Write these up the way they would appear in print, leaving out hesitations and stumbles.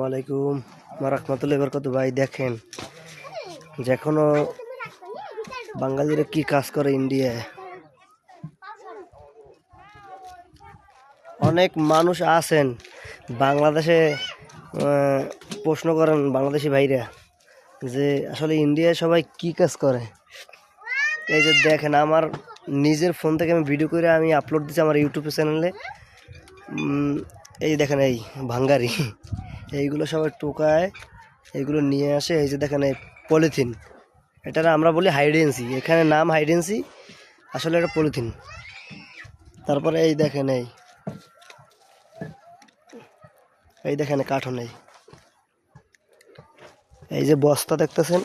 আলাইকুম রাহমাতুল্লাহি ওয়া বারাকাতুহু। ভাই দেখেন যে এখনো বাঙালিরা কি কাজ করে ইন্ডিয়ায়। অনেক মানুষ আছেন বাংলাদেশে প্রশ্ন করেন বাংলাদেশি ভাইরা যে আসলে ইন্ডিয়ায় সবাই কি কাজ করে। এই যে দেখেন আমার নিজের ফোন থেকে আমি ভিডিও করে আমি আপলোড দিচ্ছি আমার ইউটিউব চ্যানেলে। এই দেখেন এই ভাঙ্গারি এইগুলো সবাই টোকায়, এইগুলো নিয়ে আসে। এই যে দেখেন এই পলিথিন, এটা আমরা বলি হাইডেন্সি, এখানে নাম হাইডেন্সি, আসলে এটা পলিথিন। তারপরে এই দেখেন এই দেখেন কার্টন, এই যে বস্তা দেখতেছেন,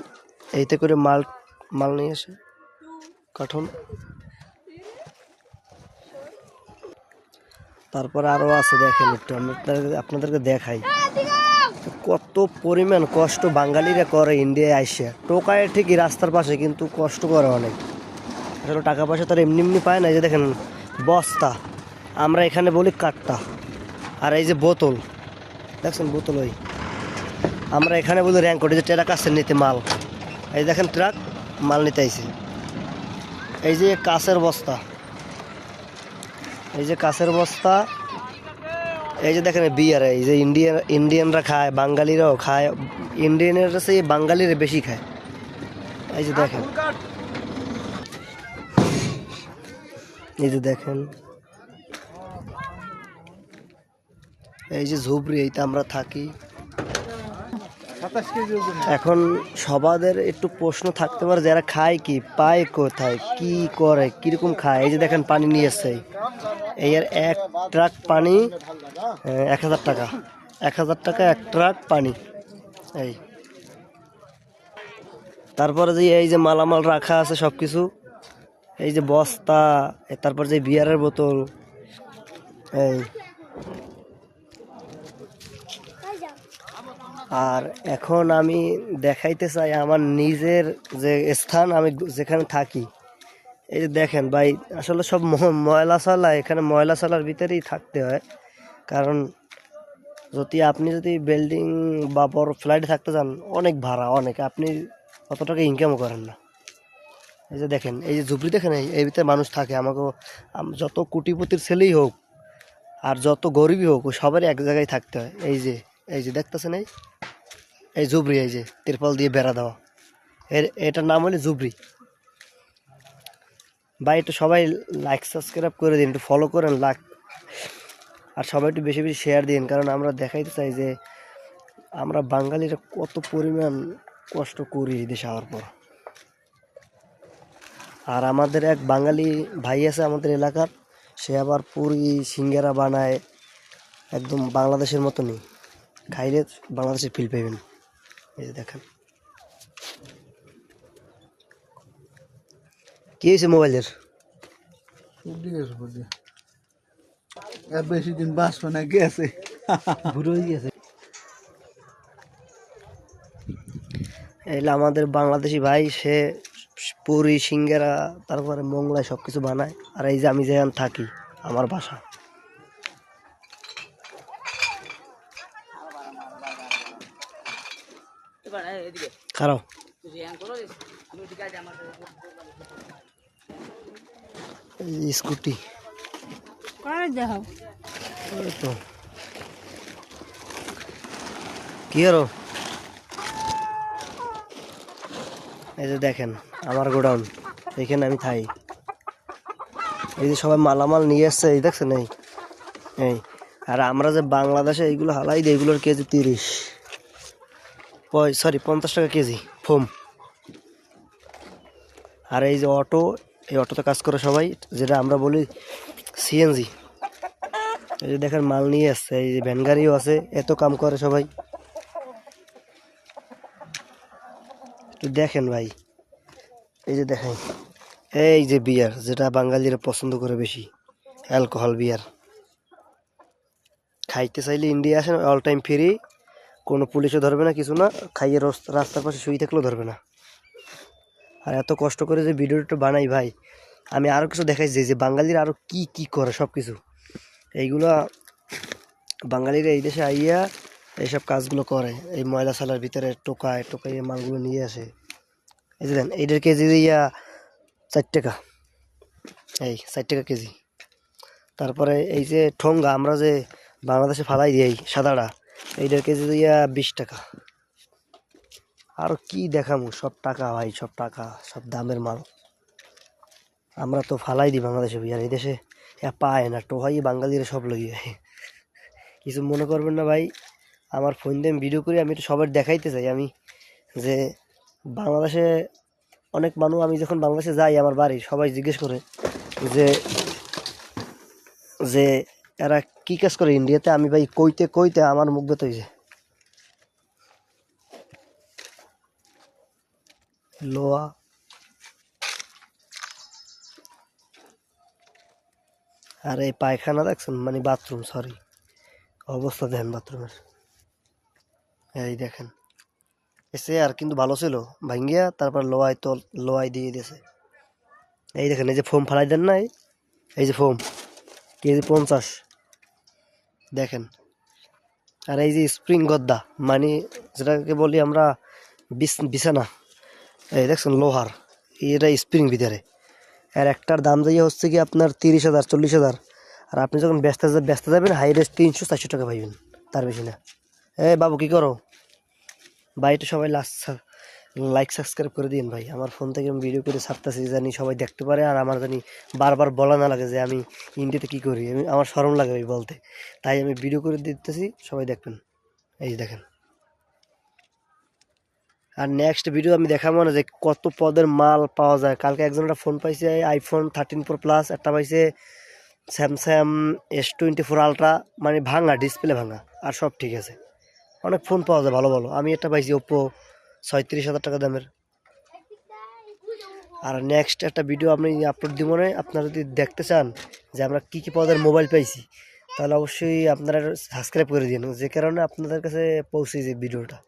এইতে করে মাল নিয়ে আসে কার্টন। তারপরে আরও আছে, দেখেন একটু আপনাদেরকে দেখাই কত পরিমাণ কষ্ট বাঙালিরা করে ইন্ডিয়ায় আইসা। টোকায় ঠিকই রাস্তার পাশে, কিন্তু কষ্ট করে অনেক। আসলে টাকা পয়সা তারা এমনি এমনি পায় না। এই যে দেখেন বস্তা, আমরা এখানে বলি কাট্টা। আর এই যে বোতল দেখছেন, বোতল ওই আমরা এখানে বলি র্যাঙ্কট। এই যে ট্রাক আসছে নিতে মাল, এই দেখেন ট্রাক মাল নিতে আইছে। এই যে কাঁচের বস্তা, এই যে কাঁচের বস্তা। এই যে দেখেন বিয়ার, এই যে ইন্ডিয়ানরা খায়, বাঙালিরাও খায়। ইন্ডিয়ানরা সেই বাঙালিরা বেশি খায়। এই যে দেখেন, এই যে দেখেন এই যে ঝুপড়ি, এইটা আমরা থাকি। এখন সবাদের একটু প্রশ্ন থাকতে পারে যারা খায় কি, পায় কোথায়, কি করে, কিরকম খায়। এই যে দেখেন পানি নিয়ে এসছে, এই আর এক ট্রাক পানি 1000 টাকা, 1000 টাকা এক ট্রাক পানি। এই তারপরে যে এই যে মালামাল রাখা আছে সব কিছু, এই যে বস্তা, তারপর যে বিয়ারের বোতল। এই আর এখন আমি দেখাইতে চাই আমার নিজের যে স্থান, আমি যেখানে থাকি। এই যে দেখেন ভাই, আসলে সব ময়লা সালা, এখানে ময়লা সালার ভিতরেই থাকতে হয়। কারণ আপনি যদি বিল্ডিং বা বড় ফ্ল্যাটে থাকতে চান, অনেক ভাড়া, অনেক, আপনি অত টাকা ইনকামও করেন না। এই যে দেখেন এই যে ঝুপড়ি দেখেন, এই ভিতরে মানুষ থাকে। আমাকেও যত কোটিপতির ছেলেই হোক আর যত গরিবই হোক, সবারই এক জায়গায় থাকতে হয়। এই যে দেখতেছেন এই ঝুপড়ি, এই যে তিরপল দিয়ে বেড়া দেওয়া, এটার নাম হলো ঝুপড়ি। ভাই একটু সবাই লাইক সাবস্ক্রাইব করে দিন, একটু ফলো করেন, আর সবাই একটু বেশি বেশি শেয়ার দিন। কারণ আমরা দেখাইতে চাই যে আমরা বাঙালিরা কত পরিমাণ কষ্ট করি দেশে আসার পর। আর আমাদের এক বাঙালি ভাই আছে আমাদের এলাকার, সে আবার পুরি সিঙ্গারা বানায়, একদম বাংলাদেশের মতনই, খাইলে বাংলাদেশের ফিল পাইবেন। এই যে দেখেন কি হয়েছে মোবাইলের, বেশি দিন বাঁচবে না, গেছে ঘুরে গেছে। এলে আমাদের বাংলাদেশি ভাই, সে পুরি সিঙ্গারা তারপরে মোংলায় সব কিছু বানায়। আর এই যে আমি যেখানে থাকি, আমার বাসা। খারাপ স্কুটি তো কি আরো। এই যে দেখেন আমার গোডাউন, এখানে আমি থাই। এই যে সবাই মালামাল নিয়ে আসছে, এই দেখছেন এই আর আমরা যে বাংলাদেশে এইগুলো হালাই দিই, এগুলোর কেজি 50 টাকা কেজি ফোম। আর এই যে অটো, এই অটোতে কাজ করে সবাই, যেটা আমরা বলি সিএনজি। এই যে দেখেন মাল নিয়ে আসছে, এই যে ভ্যান গাড়িও আছে, এত কাম করে সবাই। একটু দেখেন ভাই, এই যে দেখেন এই যে বিয়ার, যেটা বাঙালিরা পছন্দ করে বেশি, অ্যালকোহল বিয়ার। খাইতে চাইলে ইন্ডিয়া আসেন, অল টাইম ফ্রি, কোনো পুলিশও ধরবে না, কিছু না। খাইয়ে রাস্তার পাশে শুয়ে থাকলেও ধরবে না। আর এত কষ্ট করে যে ভিডিওটা বানাই ভাই, আমি আরও কিছু দেখাইছি যে বাঙালিরা আরও কি কি করে সব কিছু। এইগুলা বাঙালিরা এই দেশে আইয়া এইসব কাজগুলো করে, এই ময়লা সালার ভিতরে টোকায় টোকাই মালগুলো নিয়ে আসে। এই যে দেন এইটার কেজি দিয়া 4 টাকা, এই 4 টাকা কেজি। তারপরে এই যে ঠোঙ্গা আমরা যে বাংলাদেশে ফালাই দিই সাদাটা, এইটার কেজি দিয়া 20 টাকা। আর কি দেখামু, সব টাকা ভাই, সব টাকা, সব দামের মাল। আমরা তো ফালাই দিই বাংলাদেশে, আর এই দেশে পায় না, টোহাই বাঙালিরা সব লইয়ে। কিছু মনে করবেন না ভাই, আমার ফোন দিয়ে আমি ভিডিও করি, আমি একটু সবার দেখাইতে চাই আমি যে বাংলাদেশে অনেক মানুষ, আমি যখন বাংলাদেশে যাই আমার বাড়ি, সবাই জিজ্ঞেস করে যে যে এরা কি কাজ করে ইন্ডিয়াতে। আমি ভাই কইতে কইতে আমার মুখ বেত হয়েছে। লোয়া আর এই পায়খানা দেখছেন, মানে বাথরুম, সরি, অবস্থা দেখেন বাথরুমের। এই দেখেন, এসে আর কিন্তু ভালো ছিল, ভাঙ্গিয়া তারপর লোয়ায় তো লোয়ায় দিয়ে দিয়েছে। এই দেখেন, এই যে ফোম ফালাই দেন না, এই যে ফোম কেজি 50 দেখেন। আর এই যে স্প্রিং গদ্দা, মানে যেটাকে বলি আমরা বিছানা, এই দেখছেন লোহার, এটা স্প্রিং ভিতরে। আর একটার দাম যাইয়া হচ্ছে কি আপনার 30,000 40,000। আর আপনি যখন ব্যস্ত যাবেন হাই রেস্ট 300 400 টাকা পাইবেন, তার বেশি না। বাবু কি করো? ভাইটা সবাই লাইক সাবস্ক্রাইব করে দিন ভাই। আমার ফোন থেকে আমি ভিডিও করে ছাড়তেছি, জানি সবাই দেখতে পারে, আর আমার জানি বারবার বলা না লাগে যে আমি ইন্ডিয়াতে কী করি। আমার শরম লাগে ভাই বলতে, তাই আমি ভিডিও করে দিতেছি, সবাই দেখবেন। এই দেখেন, আর নেক্সট ভিডিও আমি দেখাবো না যে কত পদের মাল পাওয়া যায়। কালকে একজন একটা ফোন পাইছে iPhone 13 Pro Plus, একটা পাইছে স্যামসাং S24 Ultra, মানে ভাঙা, ডিসপ্লে ভাঙা, আর সব ঠিক আছে। অনেক ফোন পাওয়া যায় ভালো ভালো। আমি একটা পাইছি Oppo 36,000 টাকা দামের। আর নেক্সট একটা ভিডিও আমি আপলোড দিব না, আপনারা যদি দেখতে চান যে আমরা কী কী পদের মোবাইল পাইছি, তাহলে অবশ্যই আপনারা সাবস্ক্রাইব করে দিন, যে কারণে আপনাদের কাছে পৌঁছে যে ভিডিওটা।